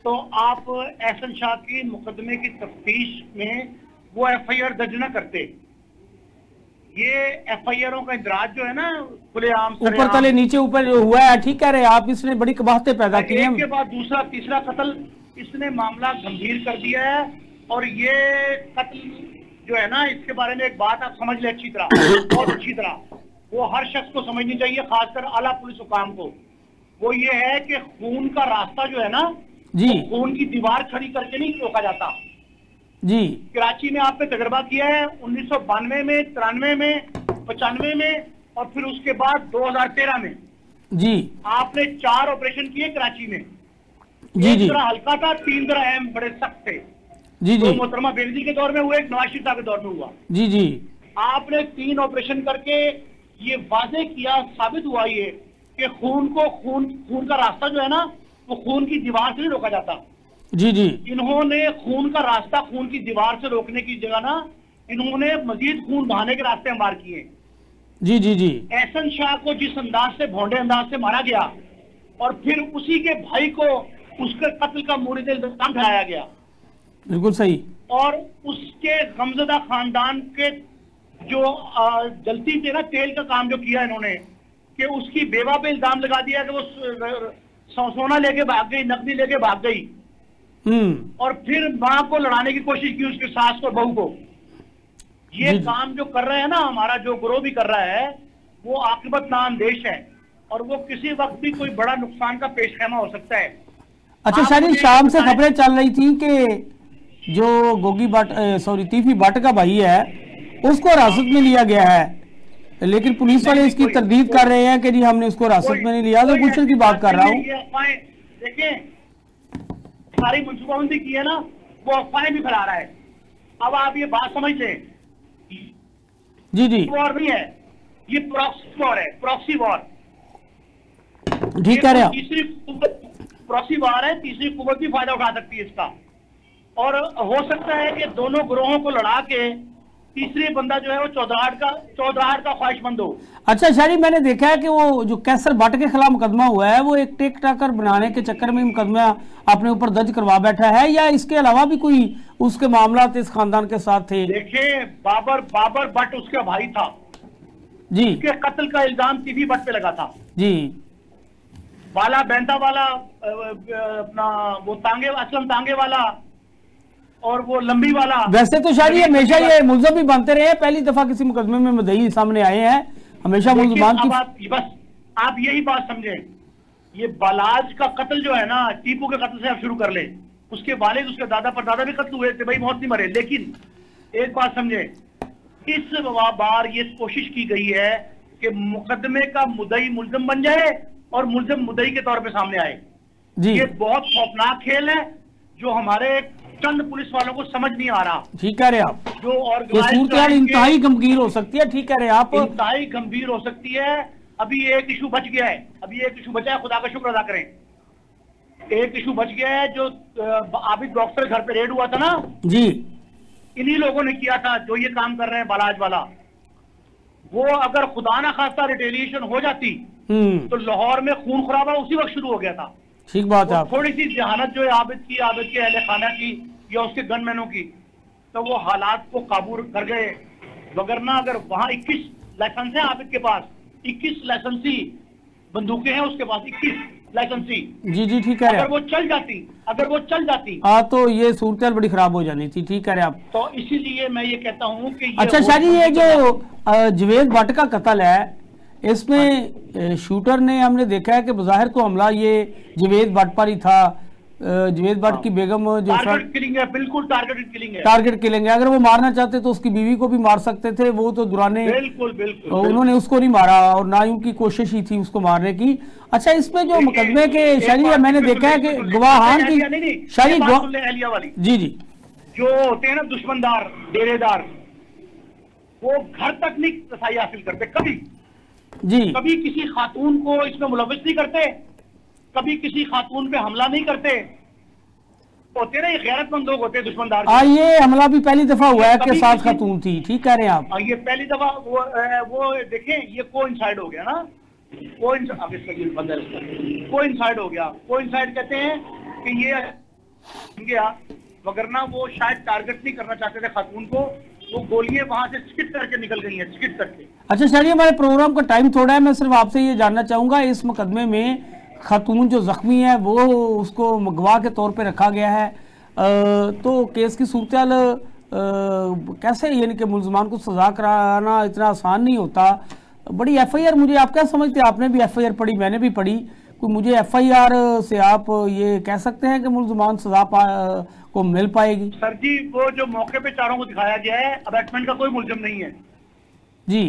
Speaker 3: तो आप एहसन शाह की मुकदमे की तफ्तीश में वो FIR दर्ज न करते। ये FIRों का इंदराज जो है ना खुलेआम
Speaker 1: ऊपर तले नीचे ऊपर हुआ है। ठीक कह रहे हैं आप, इसने बड़ी कबाहतें पैदा की हैं।
Speaker 3: एक के बाद दूसरा तीसरा कत्ल, इसने मामला गंभीर कर दिया है। और ये कत्ल जो है ना, इसके बारे में एक बात आप समझ ले अच्छी तरह, बहुत अच्छी तरह, वो हर शख्स को समझनी चाहिए, खासकर आला पुलिस हुकाम को। वो ये है कि खून का रास्ता जो है ना
Speaker 1: जी,
Speaker 3: खून की दीवार खड़ी करके नहीं रोका जाता
Speaker 1: जी।
Speaker 3: कराची में आपने तजर्बा किया है 1992 में, 93 में, 95 में और फिर उसके बाद 2013 में
Speaker 1: जी
Speaker 3: आपने 4 ऑपरेशन किए कराची में।
Speaker 1: जी
Speaker 3: एक
Speaker 1: जी
Speaker 3: तरह हल्का था, 3 तरह अहम बड़े सख्त थे।
Speaker 1: जी जी।
Speaker 3: तो मोहतरमा बेनज़ीर के दौर में हुआ, एक नवाज शरीफ साहब के दौर में हुआ।
Speaker 1: जी जी।
Speaker 3: आपने 3 ऑपरेशन करके ये वाजे किया, साबित हुआ ये कि खून का रास्ता जो है ना वो खून की दीवार से नहीं रोका जाता।
Speaker 1: जी जी।
Speaker 3: इन्होंने खून का रास्ता खून की दीवार से रोकने की जगह ना इन्होंने मजीद खून बहाने के रास्ते हमवार किए।
Speaker 1: जी जी जी।
Speaker 3: एहसन शाह को जिस अंदाज से भोंडे अंदाज से मारा गया और फिर उसी के भाई को उसके कत्ल का मूरिद इल्जाम ठहराया गया,
Speaker 1: बिल्कुल सही।
Speaker 3: और उसके गमजदा खानदान के जो जलती थी ना तेल का काम जो किया इन्होंने कि उसकी बेवा पे इल्जाम लगा दिया कि वो सोना लेके भाग गई, नकदी लेके भाग गई, और फिर मां को लड़ाने की कोशिश की, उसके सास को, बहू को। ये काम जो कर रहे हैं ना हमारा जो गिरोह भी कर रहा है वो आकिबत नाअंदेश है और वो किसी वक्त भी कोई बड़ा नुकसान का पेशखेमा हो सकता है।
Speaker 1: अच्छा शादी, शाम से खबरें चल रही थी कि जो गोगी भट्ट तीफी भट्ट का भाई है उसको हिरासत में लिया गया है, लेकिन पुलिस वाले इसकी तरदीद कर रहे हैं कि जी हमने उसको हिरासत में नहीं लिया। तो गुलशन की बात कर रहा हूँ।
Speaker 3: देखिए सारी मनसूबाबंदी की है ना, वो अफवाहें भी फैला रहा है। अब आप ये बात समझ लें,
Speaker 1: जी जी,
Speaker 3: वॉर नहीं है, ये प्रॉक्सी वॉर है, प्रॉक्सी वॉर।
Speaker 1: ठीक कह रहे हैं।
Speaker 3: तीसरी प्रॉक्सी वॉर है, तीसरी कुव्वत भी फायदा उठा सकती है इसका, और हो सकता है कि दोनों ग्रोहों को लड़ा के तीसरे बंदा जो है वो चौधराहट का ख्वाहिशमंद हो। अच्छा
Speaker 1: शारी, मैंने देखा है कि वो जो कैसर भट्ट के खिलाफ मुकदमा हुआ है वो एक टेक टाकर बनाने के चक्कर में मुकदमा अपने ऊपर दर्ज करवा बैठा है, या इसके अलावा भी कोई उसके मामला इस खानदान के साथ थे?
Speaker 3: देखिए बाबर भट्ट उसका भाई था
Speaker 1: जी,
Speaker 3: उसके कत्ल का इल्जाम तीफी भट्ट पे लगा था
Speaker 1: जी।
Speaker 3: वाला बैंता वाला अपना वो असलम तांगे वाला और वो लंबी वाला। वैसे
Speaker 1: तो शायद ये हमेशा ये मुल्ज़म भी बनते रहे हैं, पहली दफा किसी मुकदमे में मुद्दई सामने आए हैं, हमेशा मुल्ज़मान की।
Speaker 3: बस आप यही बात समझें, ये बालाज का कत्ल जो है ना, टीपू के कत्ल से आप शुरू कर ले, उसके वालिद उसके दादा परदादा भी कत्ल हुए थे भाई, मौत नहीं मरे, लेकिन एक बात समझे, इस बार ये कोशिश की गई है कि मुकदमे का मुद्दई मुल्जिम बन जाए और मुल्जिम मुद्दई के तौर पे सामने आए।
Speaker 1: जी
Speaker 3: ये बहुत खौफनाक खेल है जो हमारे चंद पुलिस वालों को समझ नहीं आ रहा।
Speaker 1: ठीक कह रहे आप,
Speaker 3: जो और
Speaker 1: सूरत इंतहाई गंभीर हो सकती है। ठीक कह रहे आप,
Speaker 3: इंतहाई गंभीर हो सकती है। अभी एक इशू बच गया है, अभी एक इशू बचा है, खुदा का शुक्र अदा करें। एक इशू बच गया है जो आबिद बॉक्सर घर पे रेड हुआ था ना
Speaker 1: जी,
Speaker 3: इन्हीं लोगों ने किया था जो ये काम कर रहे हैं बालाज वाला। वो अगर खुदा ना खास्ता रिटेलिएशन हो जाती तो लाहौर में खून खराबा उसी वक्त शुरू हो गया था।
Speaker 1: ठीक बात है।
Speaker 3: थोड़ी सी जहानत जो है आबिद के अहले खाना की या उसके गनमैनों की, तो वो हालात को काबू कर गए। वगरना अगर वहां 21 लाइसेंस है आबिद के पास, 21 लाइसेंसी बंदूकें हैं उसके पास, 21 लाइसेंसी।
Speaker 1: जी जी ठीक है।
Speaker 3: अगर वो चल जाती
Speaker 1: तो ये सूरत बड़ी खराब हो जानी थी। ठीक है आप।
Speaker 3: तो इसीलिए मैं ये कहता हूँ कि
Speaker 1: अच्छा शादी, ये जो जवेद भट्ट का कत्ल है, इसमें शूटर ने हमने देखा है कि बज़ाहिर तो हमला ये जवेद भट्ट पर ही था। जवेद भट्ट की बेगम जो
Speaker 3: टारगेट किलिंग है, बिल्कुल टारगेट किलिंग है।
Speaker 1: टारगेट किलिंग है। अगर वो मारना चाहते तो उसकी बीवी को भी मार सकते थे, वो तो दुराने
Speaker 3: बिल्कुल
Speaker 1: उन्होंने उसको नहीं मारा और ना ही उनकी कोशिश ही थी उसको मारने की। अच्छा, इसमें जो मुकदमे के शरीर मैंने देखा है कि गवाहान की
Speaker 3: शरीर वाली
Speaker 1: जी जी
Speaker 3: जो होते हैं ना दुश्मनदार डेरेदार, वो घर तक नहीं रसाई हासिल करते कभी
Speaker 1: जी, कभी
Speaker 3: किसी खातून को इसमें मुलविस नहीं करते, कभी किसी खातून पे हमला नहीं करते। होते ना ये गैरतमंद लोग होते हैं दुश्मनदार।
Speaker 1: ये हमला भी पहली दफा हुआ है कि 7 खातून थी। ठीक कह रहे हैं आप।
Speaker 3: ये पहली दफा वो देखें, ये कोइंसाइड हो गया ना, कोइंसाइड हो गया। कोइंसाइड कहते हैं कि ये गया, वगरना वो शायद टारगेट नहीं करना चाहते थे खातून को, वो गोलियां वहां से स्किट करके निकल गई हैं, स्किट करके। अच्छा
Speaker 1: शायद हमारे प्रोग्राम का टाइम थोड़ा है, मैं सिर्फ आपसे ये जानना चाहूंगा, इस मुकदमे में खातून जो जख्मी है वो उसको गवाह के तौर पे रखा गया है, तो केस की सूरत कैसे, यानी कि मुलजमान को सजा कराना इतना आसान नहीं होता। बड़ी FIR, मुझे आप क्या समझते हैं? आपने भी FIR पढ़ी, मैंने भी पढ़ी, कोई मुझे FIR से आप ये कह सकते हैं कि मुलजमान सजा को मिल पाएगी?
Speaker 3: सर जी, वो जो मौके पे चारों को दिखाया गया है, अबैटमेंट का कोई मुलजिम नहीं है
Speaker 1: जी।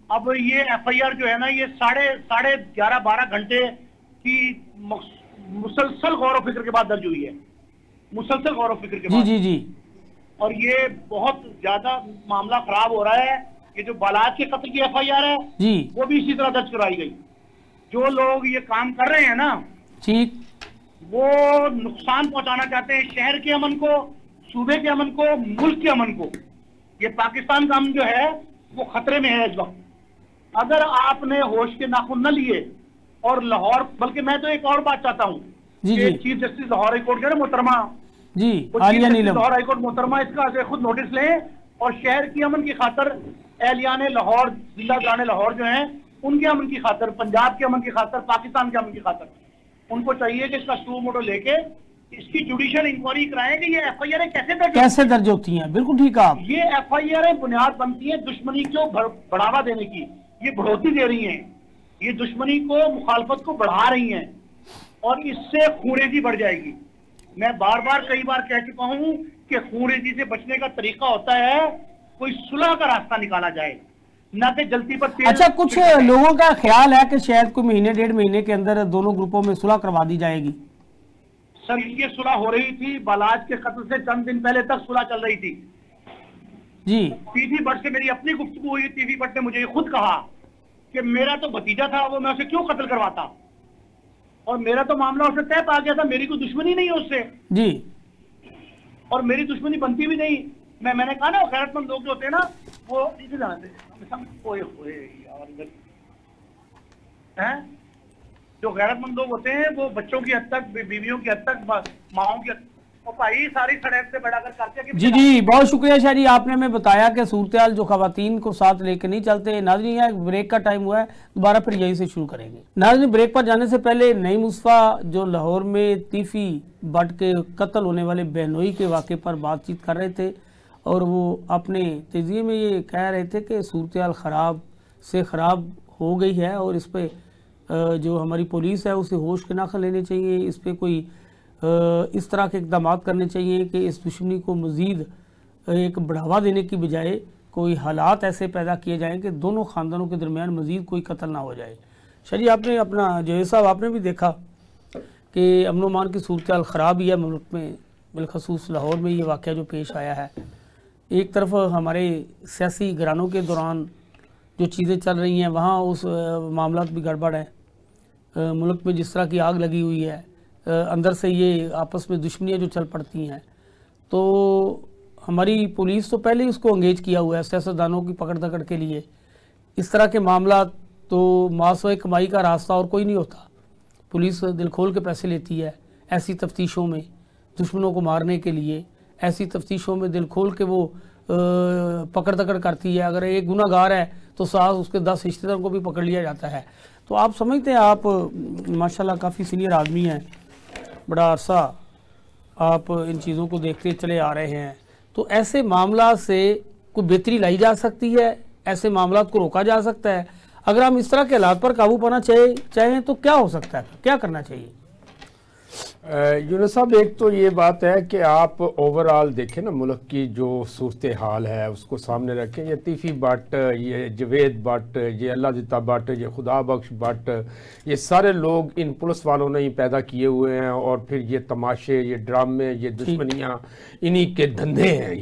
Speaker 3: अब ये FIR जो है ना, ये साढ़े 11-12 घंटे की मुसलसल गौर फिक्र के बाद दर्ज हुई है, मुसलसल गौर फिक्र के बाद।
Speaker 1: जी जी जी।
Speaker 3: और ये बहुत ज्यादा मामला खराब हो रहा है। ये जो बालाज के कत्ल की FIR है
Speaker 1: जी,
Speaker 3: वो भी इसी तरह दर्ज कराई गई। जो लोग ये काम कर रहे हैं ना,
Speaker 1: ठीक,
Speaker 3: वो नुकसान पहुंचाना चाहते हैं शहर के अमन को, सूबे के अमन को, मुल्क के अमन को। ये पाकिस्तान का अमन जो है वो खतरे में है इस वक्त। अगर आपने होश के नाखून न लिए और लाहौर, बल्कि मैं तो एक और बात चाहता हूँ कि चीफ जस्टिस लाहौर हाईकोर्ट के मोहतरमा
Speaker 1: जी, आलिया नीलम,
Speaker 3: लाहौर हाईकोर्ट मोहतरमा इसका खुद नोटिस लें और शहर की अमन की खातर, एहलियाने लाहौर, जिलादाराने लाहौर जो हैं उनके अमन की खातर, पंजाब के अमन की खातर, पाकिस्तान के अमन की खातर, उनको चाहिए कि इसका स्टू मोटो लेके इसकी जुडिशियल इंक्वायरी कराएं कि ये FIR कैसे दर्ज होती हैं। बिल्कुल ठीक है। ये FIR बुनियाद बनती है दुश्मनी को बढ़ावा देने की, ये बढ़ोतरी दे रही हैं, ये दुश्मनी को, मुखालफत को बढ़ा रही हैं और इससे खूनरेजी बढ़ जाएगी। मैं बार बार कई बार कह चुका हूं कि खूनरेजी से बचने का तरीका होता है कोई सुलह का रास्ता निकाला जाए, ना कि जल्दी पर तेल। अच्छा, कुछ लोगों का ख्याल है कि शायद कोई महीने 1.5 महीने के अंदर दोनों ग्रुपों में सुलह करवा दी जाएगी। सर, ये सुलह हो रही थी, बालाज के कत्ल से चंद दिन पहले तक सुलह चल रही थी जी। टीवी भट्ट से मेरी अपनी गुफ्तगू हुई, टीवी भट्ट ने मुझे खुद कहा कि मेरा तो भतीजा था, वो मैं उसे क्यों कत्ल करवाता, और मेरा तो मामला उससे तय पा गया था, मेरी कोई दुश्मनी नहीं है उससे जी, और मेरी दुश्मनी बनती भी नहीं। मैंने कहा ना, गैरतमंद लोग जो होते हैं ना, वो इधर जाते हैं, जो गैरतमंद लोग होते हैं वो बच्चों की हद तक, बीवियों की हद तक, माओं की हद तक, और भाई सारी सड़क से बड़ा करते। जी जी, बहुत शुक्रिया शाह जी, आपने हमें बताया कि सूरत जो खवातीन को साथ लेकर नहीं चलते। नाज़रीन, यहाँ ब्रेक का टाइम हुआ है, दोबारा फिर यहीं से शुरू करेंगे। नाज़रीन, ब्रेक पर जाने से पहले नईम मुस्तफा जो लाहौर में तीफी भट्ट के कत्ल होने वाले बहनोई के वाक़े पर बातचीत कर रहे थे और वो अपने तेज़िए में ये कह रहे थे कि सूरत ख़राब से ख़राब हो गई है और इस पर जो हमारी पुलिस है उसे होश के नाखन लेने चाहिए, इस पर कोई इस तरह के इक़दाम करने चाहिए कि इस दुश्मनी को मज़ीद
Speaker 1: एक बढ़ावा देने की बजाय कोई हालात ऐसे पैदा किए जाएं कि दोनों ख़ानदानों के दरमियान मज़ीद कोई कत्ल ना हो जाए। शायद आपने अपना जवेद साहब आपने भी देखा कि अमन अमान की सूरत हाल ख़राब ही है मुल्क में, बिलखसूस लाहौर में ये वाक़या जो पेश आया है। एक तरफ हमारे सियासी घरानों के दौरान जो चीज़ें चल रही हैं वहाँ उस मामला भी गड़बड़ है। मुल्क में जिस तरह की आग लगी हुई है, अंदर से ये आपस में दुश्मनियाँ जो चल पड़ती हैं, तो हमारी पुलिस तो पहले ही उसको अंगेज किया हुआ है सियासतदानों की पकड़ दकड़ के लिए। इस तरह के मामला तो मासवे कमाई का रास्ता और कोई नहीं होता। पुलिस दिल खोल के पैसे लेती है ऐसी तफ्तीशों में, दुश्मनों को मारने के लिए ऐसी तफ्तीशों में दिल खोल के वो पकड़ दकड़ करती है। अगर एक गुनाहगार है तो साथ उसके 10 रिश्तेदारों को भी पकड़ लिया जाता है। तो आप समझते हैं, आप माशाल्लाह काफ़ी सीनियर आदमी हैं, बड़ा अरसा आप इन चीज़ों को देखते चले आ रहे हैं, तो ऐसे मामला से कोई बेहतरी लाई जा सकती है, ऐसे मामला को रोका जा सकता है? अगर हम इस तरह के हालात पर काबू पाना चाहें तो क्या हो सकता है, क्या करना चाहिए?
Speaker 2: यूनुस साहब, एक तो ये बात है कि आप ओवरऑल देखें ना, मुल्क की जो सूरत हाल है उसको सामने रखें। ये तीफी भट्ट, ये जवेद भट्ट, ये अल्लाह भट्ट, ये खुदा बख्श भट्ट, ये सारे लोग इन पुलिस वालों ने ही पैदा किए हुए हैं। और फिर ये तमाशे, ये ड्रामे, ये दुश्मनियाँ, इन्हीं के धंधे हैं।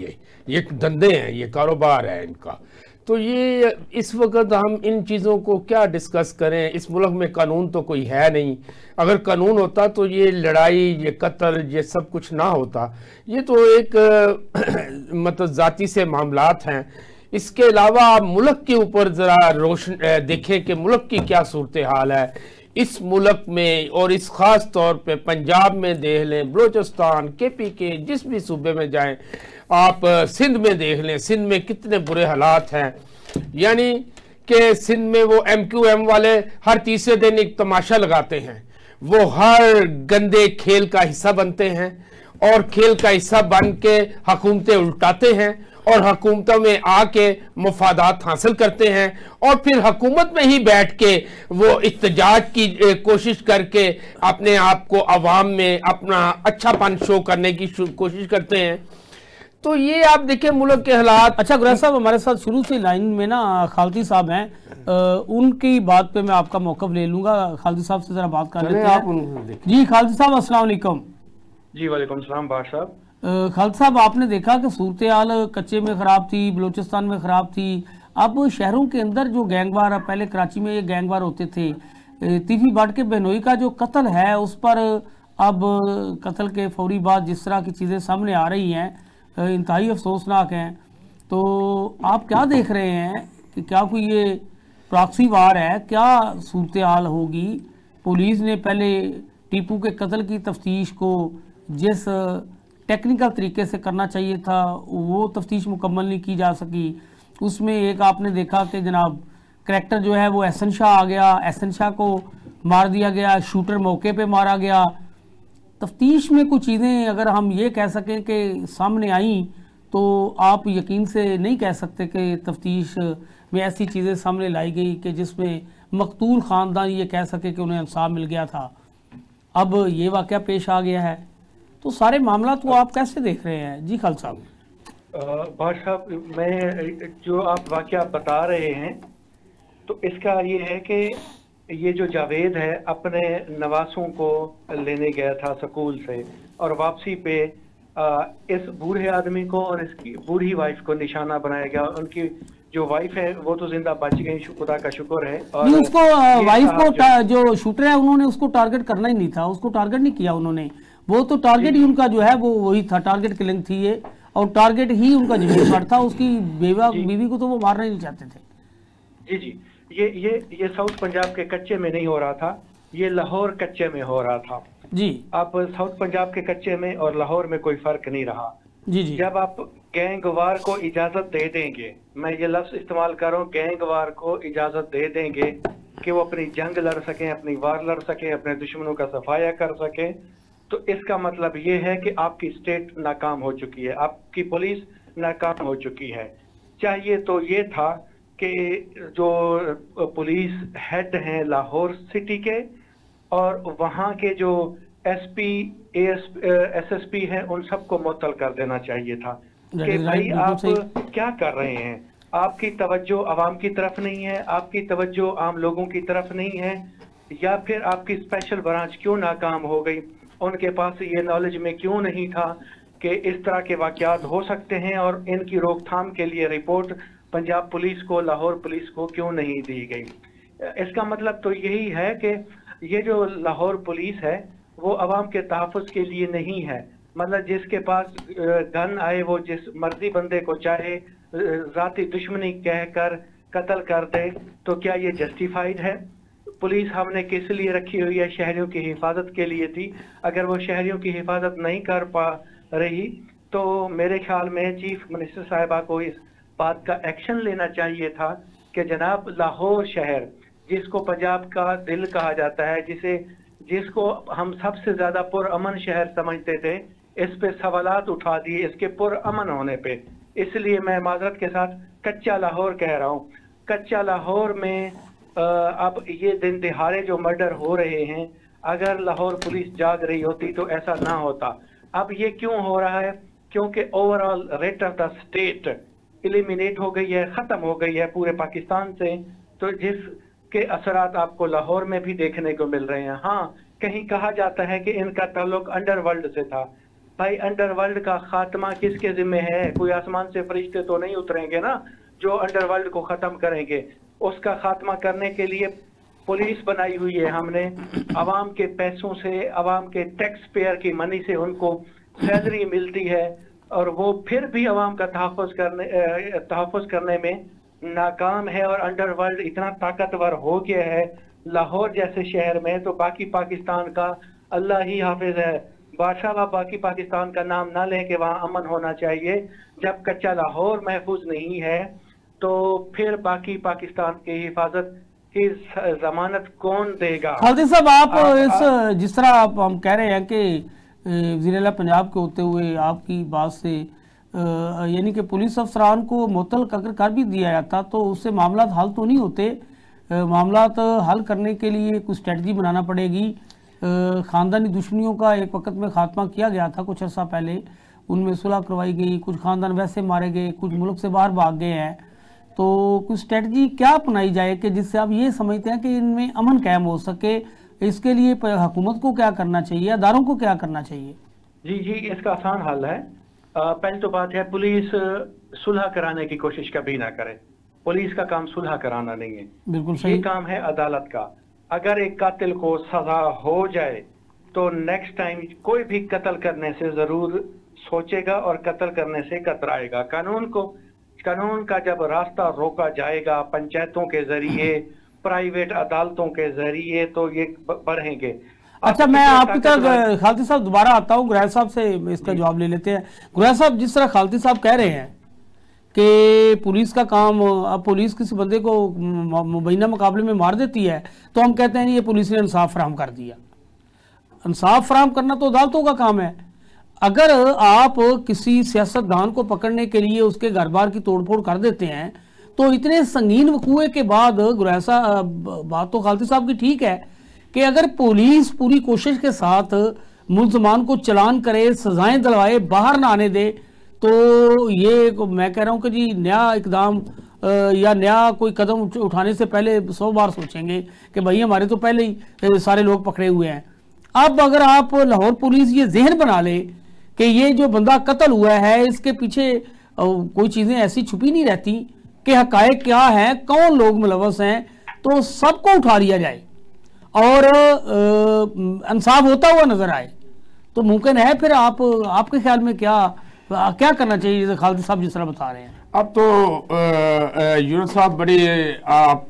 Speaker 2: ये धंधे हैं, ये कारोबार है इनका। तो ये इस वक्त हम इन चीज़ों को क्या डिस्कस करें? इस मुल्क में कानून तो कोई है नहीं। अगर कानून होता तो ये लड़ाई, ये कत्ल, ये सब कुछ ना होता। ये तो एक मतलब ज़ाती से मामलात हैं। इसके अलावा आप मुल्क के ऊपर ज़रा रोशन देखें कि मुल्क की क्या सूरत हाल है इस मुल्क में। और इस ख़ास तौर पे पंजाब में देख लें, बलूचिस्तान, KP के जिस भी सूबे में जाएं, आप सिंध में देख लें, सिंध में कितने बुरे हालात हैं। यानी कि सिंध में वो MQM वाले हर तीसरे दिन एक तमाशा लगाते हैं, वो हर गंदे खेल का हिस्सा बनते हैं और खेल का हिस्सा बन के हुकूमतें उल्टाते हैं और हुकूमतों में आके मफादात हासिल करते हैं और फिर हुकूमत में ही बैठ के वो इख्तिजाज की कोशिश करके अपने आप को अवाम में अपना अच्छापन शो करने की कोशिश करते हैं। तो ये आप देखें मुल्क के हालात।
Speaker 1: अच्छा गुरैश साहब, हमारे साथ शुरू से लाइन में ना खालिदी साहब हैं, उनकी बात पे मैं आपका मौक़िफ़ ले लूँगा। खालिदी साहब से ज़रा बात कर लेते हैं। जी खालिदी साहब, अस्सलाम वालेकुम।
Speaker 4: जी वालेकुम सलाम बादशाह साहब।
Speaker 1: खालिद साहब, आपने देखा कि सूरत हाल कच्चे में ख़राब थी, बलूचिस्तान में ख़राब थी। अब शहरों के अंदर जो गैंगवार, पहले कराची में ये गैंगवार होते थे, तीफी भट्ट के बहनोई का जो कत्ल है उस पर अब कत्ल के फौरी बाद जिस तरह की चीज़ें सामने आ रही हैं इंतहाई अफसोसनाक हैं। तो आप क्या देख रहे हैं कि क्या कोई ये प्रॉक्सी वार है, क्या सूरत हाल होगी? पुलिस ने पहले टीपू के कत्ल की तफ्तीश को जिस टेक्निकल तरीके से करना चाहिए था वो तफ्तीश मुकम्मल नहीं की जा सकी। उसमें एक आपने देखा कि जनाब करैक्टर जो है वो एहसन शाह आ गया, एहसन शाह को मार दिया गया, शूटर मौके पे मारा गया। तफ्तीश में कुछ चीज़ें अगर हम ये कह सकें कि सामने आई तो आप यकीन से नहीं कह सकते कि तफ्तीश में ऐसी चीज़ें सामने लाई गई कि जिसमें मकतूल ख़ानदान ये कह सके कि उन्हें इंसाफ मिल गया था। अब ये वाक़या पेश आ गया है, तो सारे मामला तो आप कैसे देख रहे हैं? जी खालिद साहब।
Speaker 4: बादशाह साहब, मैं जो आप वाक़या बता रहे हैं तो इसका ये है कि ये जो जावेद है अपने नवासों को लेने गया था स्कूल से और वापसी पे इस बूढ़े आदमी को और इसकी बूढ़ी वाइफ को निशाना बनाया गया। उनकी जो वाइफ है वो तो जिंदा बच गई, खुदा का शुक्र है। और
Speaker 1: उसको वाइफ को जो शूटर है उन्होंने उसको टारगेट करना ही नहीं था, उसको टारगेट नहीं किया उन्होंने। वो तो टारगेट ही उनका जो है वो वही था, टारगेट किलिंग थी ये, और टारगेट ही उनका जमीन पर था। उसकी बीवी को तो वो मारना ही नहीं चाहते थे।
Speaker 4: जी, ये साउथ पंजाब के कच्चे में नहीं हो रहा था, ये लाहौर कच्चे में हो रहा था।
Speaker 1: जी,
Speaker 4: आप साउथ पंजाब के कच्चे में और लाहौर में कोई फर्क नहीं रहा।
Speaker 1: जी,
Speaker 4: जब आप गैंगवार को इजाजत दे देंगे, मैं ये लफ्ज इस्तेमाल कर रहा हूँ, गैंगवार को इजाजत दे देंगे कि वो अपनी जंग लड़ सकें, अपनी वार लड़ सकें, अपने दुश्मनों का सफाया कर सकें, तो इसका मतलब ये है कि आपकी स्टेट नाकाम हो चुकी है, आपकी पुलिस नाकाम हो चुकी है। चाहिए तो ये था कि जो पुलिस हेड हैं लाहौर सिटी के और वहाँ के जो SP, SSP हैं उन सबको मुअत्तल कर देना चाहिए था। कि भाई आप क्या कर रहे हैं, आपकी तवज्जो आवाम की तरफ नहीं है, आपकी तवज्जो आम लोगों की तरफ नहीं है, या फिर आपकी स्पेशल ब्रांच क्यों नाकाम हो गई, उनके पास ये नॉलेज में क्यों नहीं था कि इस तरह के वाकयात हो सकते हैं, और इनकी रोकथाम के लिए रिपोर्ट पंजाब पुलिस को, लाहौर पुलिस को क्यों नहीं दी गई। इसका मतलब तो यही है कि ये जो लाहौर पुलिस है वो अवाम के तहफ़्फ़ुज़ के लिए नहीं है। मतलब जिसके पास गन आए वो जिस मर्जी बंदे को चाहे ज़ाती दुश्मनी कहकर कत्ल कर दे, तो क्या ये जस्टिफाइड है? पुलिस हमने किस लिए रखी हुई है? शहरियों की हिफाजत के लिए थी। अगर वो शहरियों की हिफाजत नहीं कर पा रही तो मेरे ख्याल में चीफ मिनिस्टर साहिबा को इस बात का एक्शन लेना चाहिए था कि जनाब लाहौर शहर, जिसको पंजाब का दिल कहा जाता है, जिसको हम सबसे ज्यादा पुरअमन शहर समझते थे, इस पे सवालात उठा दिए इसके पुरअमन होने पे। इसलिए मैं माजरत के साथ कच्चा लाहौर कह रहा हूँ। कच्चा लाहौर में अब ये दिन दिहाड़े जो मर्डर हो रहे हैं, अगर लाहौर पुलिस जाग रही होती तो ऐसा ना होता। अब ये क्यों हो रहा है? क्योंकि overall rate of the state eliminate हो गई है, ख़त्म हो गई है पूरे पाकिस्तान से, तो जिसके असरात आपको लाहौर में भी देखने को मिल रहे हैं। हाँ, कहीं कहा जाता है कि इनका ताल्लुक अंडरवर्ल्ड से था। भाई अंडरवर्ल्ड का खात्मा किसके जिम्मे है? कोई आसमान से फरिश्ते तो नहीं उतरेंगे ना जो अंडरवर्ल्ड को ख़त्म करेंगे। उसका खात्मा करने के लिए पुलिस बनाई हुई है हमने, आवाम के पैसों से, आवाम के टैक्स पेयर की मनी से उनको सैलरी मिलती है, और वो फिर भी आवाम का तहफ़्फ़ुज़ करने में नाकाम है। और अंडरवर्ल्ड इतना ताकतवर हो गया है लाहौर जैसे शहर में, तो बाकी पाकिस्तान का अल्लाह ही हाफिज है। बादशाह व बाकी पाकिस्तान का नाम ना लें कि वहाँ अमन होना चाहिए। जब कच्चा लाहौर महफूज नहीं है तो फिर बाकी पाकिस्तान की हिफाजत की जमानत कौन देगा?
Speaker 1: खालिद साहब, आप इस जिस तरह आप हम कह रहे हैं कि वज़ीर-ए-आला पंजाब के होते हुए आपकी बात से यानी कि पुलिस अफसरान को मुअत्तल अगर कर भी दिया जाता तो उससे मामला हल तो नहीं होते। मामला हल करने के लिए कुछ स्ट्रेटजी बनाना पड़ेगी। ख़ानदानी दुश्मनियों का एक वक्त में खात्मा किया गया था कुछ अर्सा पहले, उनमें सुलह करवाई गई, कुछ ख़ानदान वैसे मारे गए, कुछ मुल्क से बाहर भाग गए हैं। तो कुछ स्ट्रेटजी क्या अपनाई जाए कि जिससे आप ये समझते हैं कि इनमें अमन कायम हो सके? इसके लिए हुकूमत को क्या करना चाहिए, अदारों को क्या करना चाहिए?
Speaker 4: जी, इसका आसान हल है। पहली तो बात है, पुलिस सुलह कराने की कोशिश कभी ना करे। पुलिस का काम सुलह कराना नहीं है,
Speaker 1: बिल्कुल सही।
Speaker 4: ये काम है अदालत का। अगर एक कातिल को सजा हो जाए तो नेक्स्ट टाइम कोई भी कत्ल करने से जरूर सोचेगा और कत्ल करने से कतराएगा। कानून का जब रास्ता रोका जाएगा पंचायतों के जरिए, प्राइवेट अदालतों के जरिए, तो ये बढ़ेंगे।
Speaker 1: अच्छा, मैं आपकी तरफ खालिद साहब दोबारा आता हूँ, गुरैज साहब से इसका जवाब ले लेते हैं। गुरैज साहब, जिस तरह खालिद साहब कह रहे हैं कि पुलिस का काम, अब पुलिस किसी बंदे को मुबैना मुकाबले में मार देती है तो हम कहते हैं ये पुलिस ने इंसाफ फराहम कर दिया। इंसाफ फराहम करना तो अदालतों का काम है। अगर आप किसी सियासतदान को पकड़ने के लिए उसके घर बार की तोड़फोड़ कर देते हैं तो इतने संगीन वकूए के बाद, गुरैज साहब बात तो खालिद साहब की ठीक है कि अगर पुलिस पूरी कोशिश के साथ मुल्ज़मान को चलान करे, सजाएं दिलवाए, बाहर ना आने दे, तो ये मैं कह रहा हूँ कि जी नया इकदाम या नया कोई कदम उठाने से पहले 100 बार सोचेंगे कि भाई हमारे तो पहले ही सारे लोग पकड़े हुए हैं। अब अगर आप लाहौर पुलिस ये जहन बना ले कि ये जो बंदा कत्ल हुआ है इसके पीछे कोई चीज़ें ऐसी छुपी नहीं रहती कि हकायक क्या है, कौन लोग मुलव्वस हैं, तो सबको उठा लिया जाए और इंसाफ होता हुआ नजर आए तो मुमकिन है। फिर आपके ख्याल में क्या करना चाहिए, जैसे खालिद साहब जिस तरह बता रहे हैं?
Speaker 2: अब तो यूनुस साहब बड़ी आप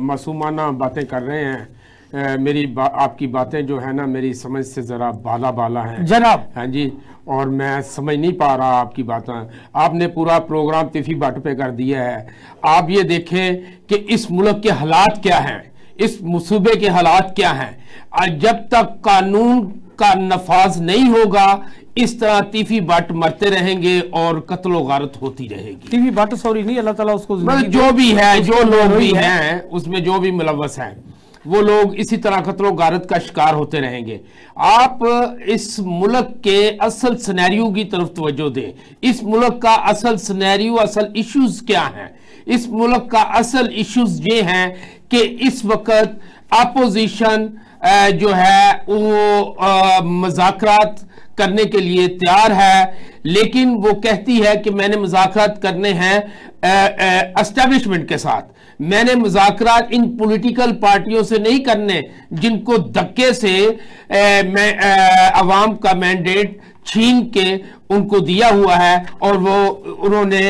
Speaker 2: मासूमाना बातें कर रहे हैं। आपकी बातें जो है ना मेरी समझ से ज़रा बाला हैं
Speaker 1: जनाब।
Speaker 2: हाँ जी, और मैं समझ नहीं पा रहा आपकी बातें। आपने पूरा प्रोग्राम तिफी भट्ट पे कर दिया है। आप ये देखें कि इस मुल्क के हालात क्या हैं, इस मुसूबे के हालात क्या हैं। जब तक कानून का नफाज नहीं होगा इस तरह तीफी भट्ट मरते रहेंगे और कत्लो गारत होती रहेगी।
Speaker 1: तीफी भट्ट सॉरी नहीं, अल्लाह ताला उसको
Speaker 2: जो भी है, जो लोग भी हैं उसमें जो भी मुलव्वस हैं, वो लोग इसी तरह कत्लो गारत का शिकार होते रहेंगे। आप इस मुल्क के असल सिनेरियो की तरफ तवज्जो दें। इस मुल्क का असल सिनेरियो, असल इश्यूज क्या हैं? इस मुल्क का असल इश्यूज ये हैं कि इस वक्त अपोजिशन जो है वो मुज़ाकरात करने के लिए तैयार है, लेकिन वो कहती है कि मैंने मुज़ाकरात करने हैं एस्टेब्लिशमेंट के साथ, मैंने मुज़ाकरात इन पॉलिटिकल पार्टियों से नहीं करने जिनको धक्के से मैं अवाम का मैंडेट छीन के उनको दिया हुआ है और वो उन्होंने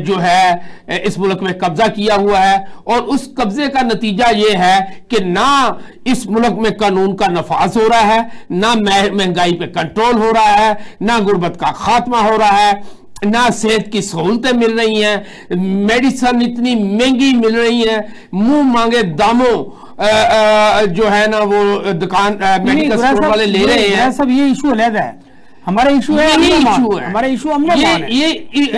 Speaker 2: जो है इस मुल्क में कब्जा किया हुआ है। और उस कब्जे का नतीजा ये है कि ना इस मुल्क में कानून का नफाज हो रहा है, ना महंगाई पे कंट्रोल हो रहा है, ना गुर्बत का खात्मा हो रहा है, ना सेहत की सहूलतें मिल रही हैं, मेडिसिन इतनी महंगी मिल रही है, मुंह मांगे दामों जो है ना वो दुकान मेडिकल स्टोर वाले ले रहे हैं।
Speaker 1: सब ये इशू अलग है, हमारा इशू है, हमारा इशू
Speaker 2: ये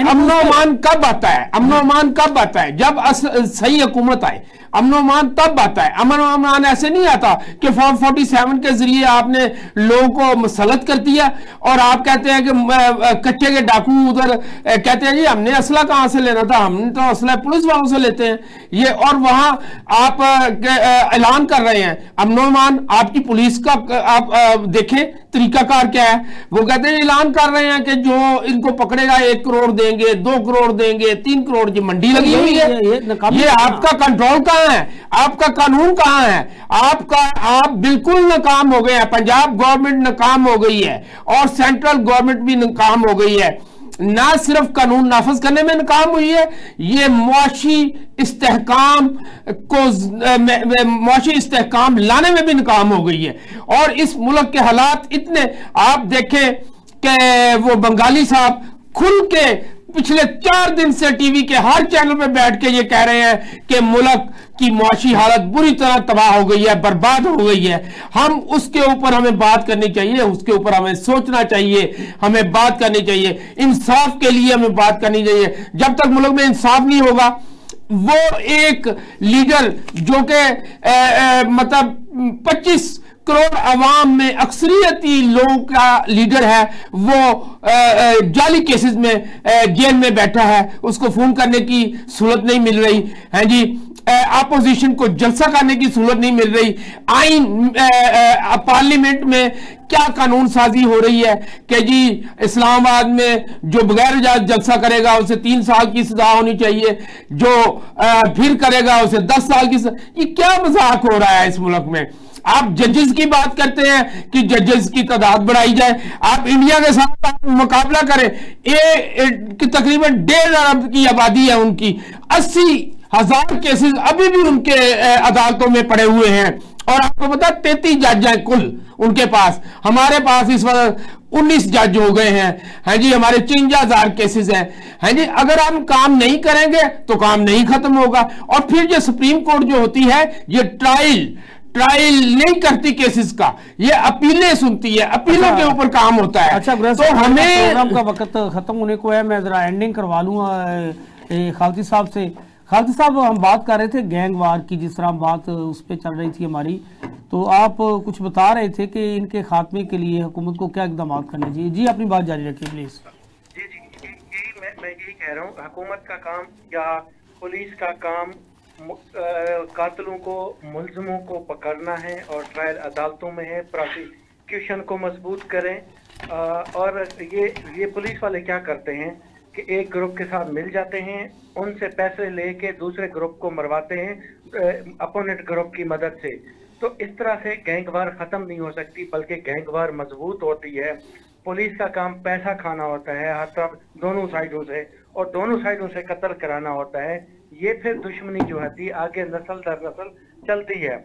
Speaker 2: अमन कब आता है? अमन कब आता है? जब सही हुकूमत आए। अमन तब आता है। अमन ऐसे नहीं आता कि फॉर्म 47 के जरिए आपने लोगों को मसलत कर दिया और आप कहते हैं कि कच्चे के डाकू उधर कहते हैं जी हमने असला कहां से लेना था, हमने तो असला पुलिस वालों से लेते हैं ये, और वहां आप ऐलान कर रहे हैं अमन। आपकी पुलिस का आप देखें तरीकाकार क्या है। वो कहते हैं ऐलान कर रहे हैं कि जो इनको पकड़ेगा 1 करोड़ देंगे, 2 करोड़ देंगे, 3 करोड़ की मंडी लगी हुई है। ये आपका कंट्रोल कहां है? आपका कानून कहां है? आप बिल्कुल नाकाम हो गए हैं। पंजाब गवर्नमेंट नाकाम हो गई है और सेंट्रल गवर्नमेंट भी नाकाम हो गई है। ना सिर्फ कानून नाफज करने में नाकाम हुई है, ये मुआशी इस्तेहकाम लाने में भी नाकाम हो गई है। और इस मुल्क के हालात इतने, आप देखें कि वो बंगाली साहब खुल के पिछले 4 दिन से टीवी के हर चैनल पे बैठ के ये कह रहे हैं कि मुल्क की मुआशी हालत बुरी तरह तबाह हो गई है, बर्बाद हो गई है। हम उसके ऊपर हमें बात करनी चाहिए, उसके ऊपर हमें सोचना चाहिए, हमें बात करनी चाहिए, इंसाफ के लिए हमें बात करनी चाहिए। जब तक मुल्क में इंसाफ नहीं होगा, वो एक लीडर जो कि मतलब 25 करोड़ अवाम में अक्सरियती लोगों का लीडर है, वो जाली केसेस में जेल में बैठा है, उसको फोन करने की सहूलत नहीं मिल रही है जी। अपोजिशन को जलसा करने की सहूलत नहीं मिल रही। आइन पार्लियामेंट में क्या कानून साजी हो रही है कि जी इस्लामाबाद में जो बगैर इजाजत जलसा करेगा उसे 3 साल की सजा होनी चाहिए, जो फिर करेगा उसे 10 साल की सजा। ये क्या मजाक हो रहा है इस मुल्क में? आप जजेस की बात करते हैं कि जजेस की तादाद बढ़ाई जाए। आप इंडिया के साथ आप मुकाबला करें, ये तकरीबन 1.5 अरब की आबादी है, उनकी 80,000 केसेस अभी भी उनके अदालतों में पड़े हुए हैं। और आपको पता 33 जज हैं कुल उनके पास। हमारे पास इस वक्त 19 जज हो गए हैं। हाँ जी, हमारे 53,000 केसेस हैं। हाँ जी, अगर हम काम नहीं करेंगे तो काम नहीं खत्म होगा। और फिर ये सुप्रीम कोर्ट जो होती है, ये ट्रायल नहीं करती केसेस का, ये अपीलें सुनती है, अपीलों के ऊपर काम होता है।
Speaker 1: अच्छा,
Speaker 2: तो हमें
Speaker 1: प्रोग्राम का वक्त खत्म होने को है, मैं जरा एंडिंग करवा लूंगा खालती साहब से। खालती साहब, हम बात कर रहे थे गैंग वार की, जिस तरह बात उस पर चल रही थी हमारी, तो आप कुछ बता रहे थे कि इनके खात्मे के लिए हुकूमत को क्या इकदाम करने चाहिए। जी, अपनी बात जारी रखिए प्लीज।
Speaker 4: जी, मैं यही कह रहा हूँ, हुकूमत का काम या पुलिस का काम कातिलों को, मुल्ज़िमों को पकड़ना है और ट्रायल अदालतों में है, प्रोसिक्यूशन को मजबूत करें। और ये पुलिस वाले क्या करते हैं कि एक ग्रुप के साथ मिल जाते हैं, उनसे पैसे लेके दूसरे ग्रुप को मरवाते हैं अपोनेंट ग्रुप की मदद से। तो इस तरह से गैंगवार खत्म नहीं हो सकती, बल्कि गैंगवार मजबूत होती है। पुलिस का काम पैसा खाना होता है हर तरफ, दोनों साइडों से, और दोनों साइडों से कत्ल कराना होता है। ये फिर दुश्मनी जो होती है आगे नस्ल दर नस्ल चलती है।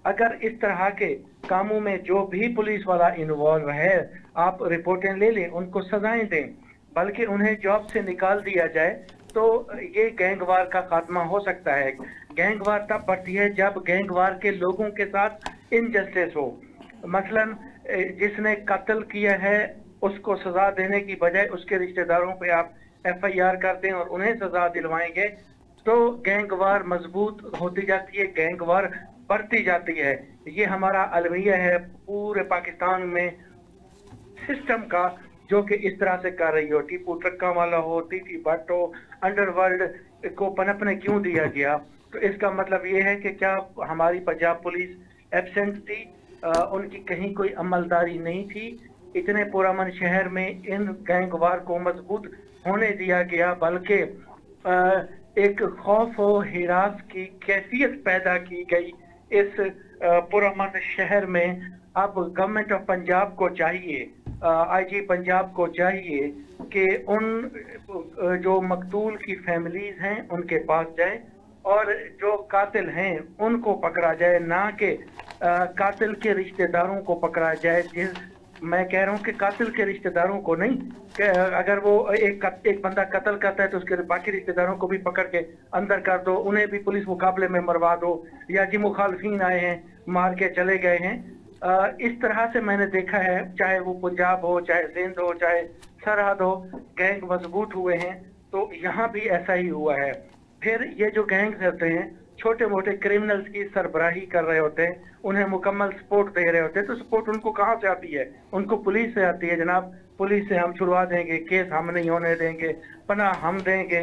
Speaker 4: अगर इस तरह के कामों में जो भी पुलिस वाला इन्वॉल्व है, आप रिपोर्टें ले लें, उनको सजाएं दें, बल्कि उन्हें जॉब से निकाल दिया जाए, तो ये गैंगवार का खात्मा हो सकता है। गैंगवार तब बढ़ती है जब गैंगवार के लोगों के साथ इनजस्टिस हो। मसलन जिसने कत्ल किया है उसको सजा देने की बजाय उसके रिश्तेदारों पे आप FIR कर दें और उन्हें सजा दिलवाएंगे, तो गैंगवार मजबूत होती जाती है, गैंगवार बढ़ती जाती है। ये हमारा अलमिया है पूरे पाकिस्तान में सिस्टम का, जो कि इस तरह से कर रही हो। टीपू ट्रक्का वाला हो, टीटी भट्ट हो, अंडरवर्ल्ड को पनपने क्यों दिया गया? तो इसका मतलब ये है कि क्या हमारी पंजाब पुलिस एब्सेंट थी, उनकी कहीं कोई अमलदारी नहीं थी? इतने पुरअमन शहर में इन गैंगवार को मजबूत होने दिया गया, बल्कि एक खौफ और हिरास की कैफियत पैदा की गई इस पुरअमन शहर में। अब गवर्नमेंट ऑफ पंजाब को चाहिए, आईजी पंजाब को चाहिए कि उन जो मकतूल की फैमिलीज हैं उनके पास जाए और जो कातिल हैं उनको पकड़ा जाए, ना कि कातिल के रिश्तेदारों को पकड़ा जाए। मैं कह रहा हूँ कि कातिल के रिश्तेदारों को नहीं, कि अगर वो एक बंदा कत्ल करता है तो उसके बाकी रिश्तेदारों को भी पकड़ के अंदर कर दो, उन्हें भी पुलिस मुकाबले में मरवा दो, या जो मुखालफीन आए हैं मार के चले गए हैं। इस तरह से मैंने देखा है, चाहे वो पंजाब हो, चाहे सिंध हो, चाहे सरहद हो, गैंग मजबूत हुए हैं। तो यहाँ भी ऐसा ही हुआ है। फिर ये जो गैंग्स होते हैं छोटे मोटे क्रिमिनल्स की सरबराही कर रहे होते हैं, उन्हें मुकम्मल सपोर्ट दे रहे होते हैं। तो सपोर्ट उनको कहाँ से आती है? उनको पुलिस से आती है। जनाब पुलिस से हम छुड़वा देंगे, केस हम नहीं होने देंगे, पनाह हम देंगे।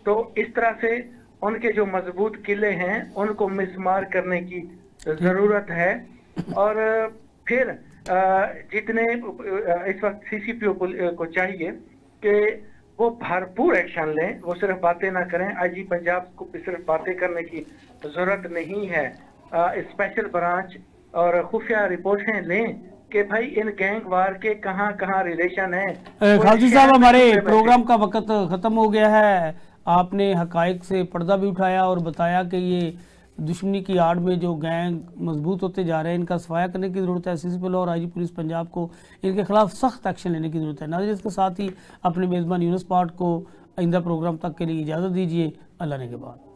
Speaker 4: तो इस तरह से उनके जो मजबूत किले हैं उनको मिसमार करने की जरूरत है। और फिर जितने इस वक्त सीसीपीओ को चाहिए कि वो भरपूर एक्शन लें, वो सिर्फ बातें ना करें। आईजी पंजाब को सिर्फ बातें करने की जरूरत नहीं है, स्पेशल ब्रांच और खुफिया रिपोर्टें लें कि भाई इन गैंग वार के कहाँ कहाँ रिलेशन है।
Speaker 1: खालसी साहब, हमारे प्रोग्राम का वक्त खत्म हो गया है। आपने हकाइक से पर्दा भी उठाया और बताया कि ये दुश्मनी की आड़ में जो गैंग मजबूत होते जा रहे हैं, इनका सफाया करने की ज़रूरत है। सीसीपीओ और आईजी पुलिस पंजाब को इनके खिलाफ सख्त एक्शन लेने की ज़रूरत है। नाज़रीन, इसके साथ ही अपने मेज़बान यूनुस पार्ट को आइंदा प्रोग्राम तक के लिए इजाज़त दीजिए। अल्लाह ने के बाद।